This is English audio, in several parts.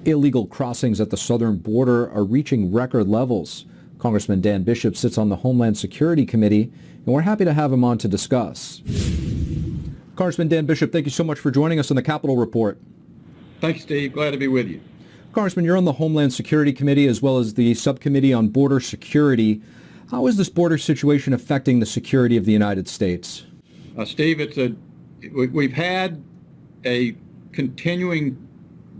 Illegal crossings at the southern border are reaching record levels. Congressman Dan Bishop sits on the Homeland Security Committee, and we're happy to have him on to discuss. Congressman Dan Bishop, thank you so much for joining us on the Capitol Report. Thanks, Steve. Glad to be with you. Congressman, you're on the Homeland Security Committee as well as the Subcommittee on Border Security. How is this border situation affecting the security of the United States? Steve, we've had a continuing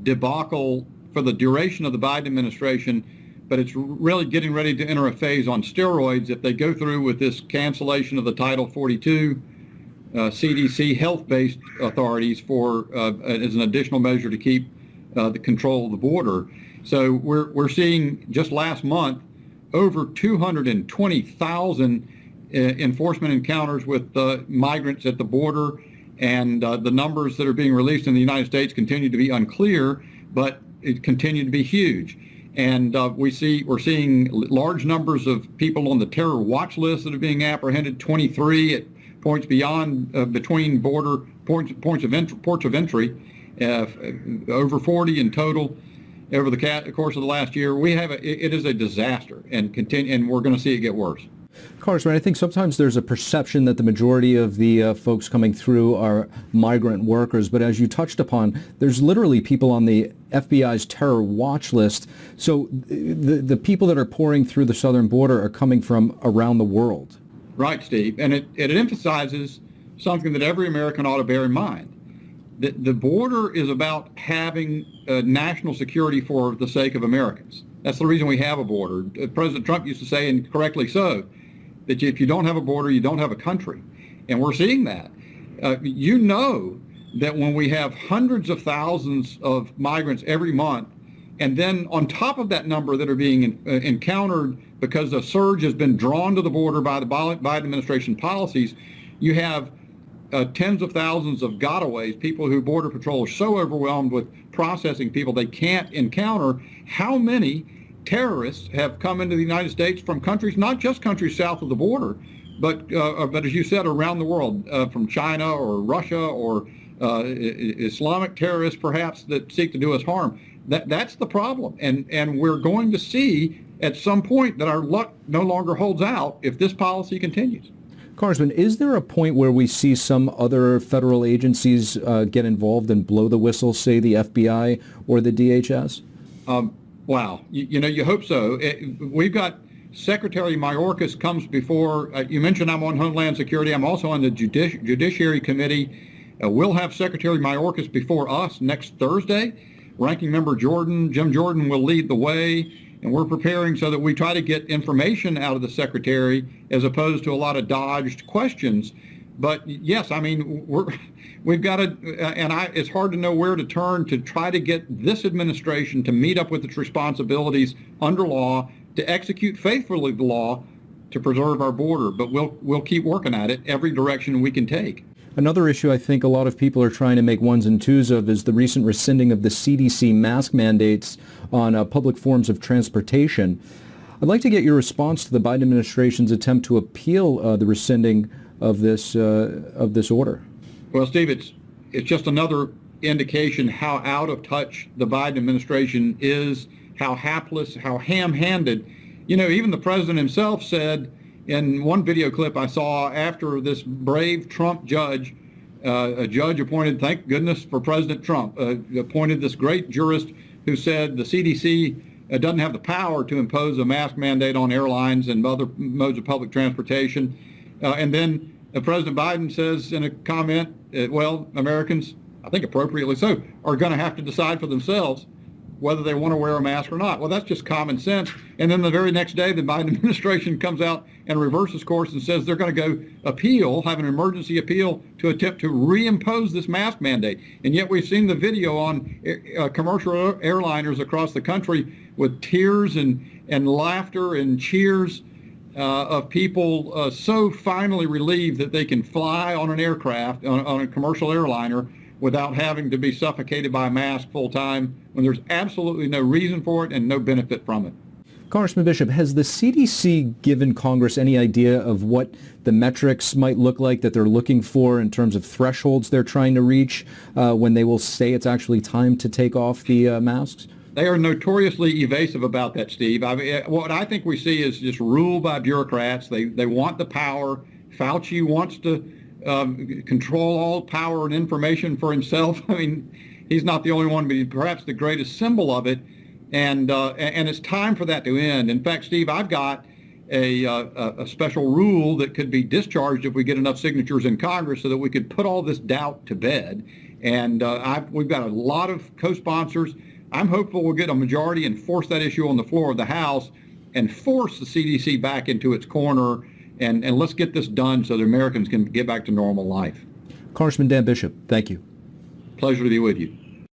debacle for the duration of the Biden administration, but it's really getting ready to enter a phase on steroids if they go through with this cancellation of the Title 42 CDC health-based authorities as an additional measure to keep the control of the border. So we're seeing just last month over 220,000 enforcement encounters with migrants at the border, and the numbers that are being released in the United States continue to be unclear, but it continue to be huge. And we're seeing large numbers of people on the terror watch list that are being apprehended, 23 at points beyond between border ports of entry, over 40 in total over the course of the last year. It is a disaster, and we're going to see it get worse. Congressman, I think sometimes there's a perception that the majority of the folks coming through are migrant workers, but as you touched upon, there's literally people on the FBI's terror watch list. So the people that are pouring through the southern border are coming from around the world. Right, Steve, and it emphasizes something that every American ought to bear in mind. The border is about having national security for the sake of Americans. That's the reason we have a border. President Trump used to say, and correctly so, that if you don't have a border, you don't have a country. And we're seeing that. You know that when we have hundreds of thousands of migrants every month, and then on top of that number that are being encountered because a surge has been drawn to the border by the Biden administration policies, you have tens of thousands of gotaways, people who Border Patrol is so overwhelmed with processing people they can't encounter. How many terrorists have come into the United States from countries, not just countries south of the border, but as you said, around the world, from China or Russia or Islamic terrorists perhaps that seek to do us harm. That's the problem. And we're going to see at some point that our luck no longer holds out if this policy continues. Congressman, is there a point where we see some other federal agencies get involved and blow the whistle, say the FBI or the DHS? Wow. You hope so. We've got Secretary Mayorkas comes before, you mentioned I'm on Homeland Security. I'm also on the Judiciary Committee. We'll have Secretary Mayorkas before us next Thursday. Ranking Member Jim Jordan will lead the way, and we're preparing so that we try to get information out of the Secretary as opposed to a lot of dodged questions. But yes, I mean, we've got to, it's hard to know where to turn to try to get this administration to meet up with its responsibilities under law, to execute faithfully the law, to preserve our border. But we'll keep working at it every direction we can take. Another issue I think a lot of people are trying to make ones and twos of is the recent rescinding of the CDC mask mandates on public forms of transportation. I'd like to get your response to the Biden administration's attempt to appeal the rescinding of this order. Well, Steve, it's just another indication how out of touch the Biden administration is, how hapless, how ham-handed. Even the president himself said in one video clip I saw after this brave Trump judge, a judge appointed, thank goodness for President Trump, appointed this great jurist who said the CDC doesn't have the power to impose a mask mandate on airlines and other modes of public transportation. And then President Biden says in a comment, well, Americans, I think appropriately so, are going to have to decide for themselves whether they want to wear a mask or not. Well, that's just common sense. And then the very next day, the Biden administration comes out and reverses course and says they're going to go have an emergency appeal to attempt to reimpose this mask mandate. And yet we've seen the video on commercial airliners across the country with tears and laughter and cheers of people so finally relieved that they can fly on an aircraft, on a commercial airliner, without having to be suffocated by a mask full time when there's absolutely no reason for it and no benefit from it. Congressman Bishop, has the CDC given Congress any idea of what the metrics might look like that they're looking for in terms of thresholds they're trying to reach when they will say it's actually time to take off the masks? They are notoriously evasive about that, Steve. I mean, what I think we see is just rule by bureaucrats. They want the power. Fauci wants to control all power and information for himself. I mean, he's not the only one, but he's perhaps the greatest symbol of it. And it's time for that to end. In fact, Steve, I've got a special rule that could be discharged if we get enough signatures in Congress so that we could put all this doubt to bed. And we've got a lot of co-sponsors. I'm hopeful we'll get a majority and force that issue on the floor of the House and force the CDC back into its corner. And let's get this done so the Americans can get back to normal life. Congressman Dan Bishop, thank you. Pleasure to be with you.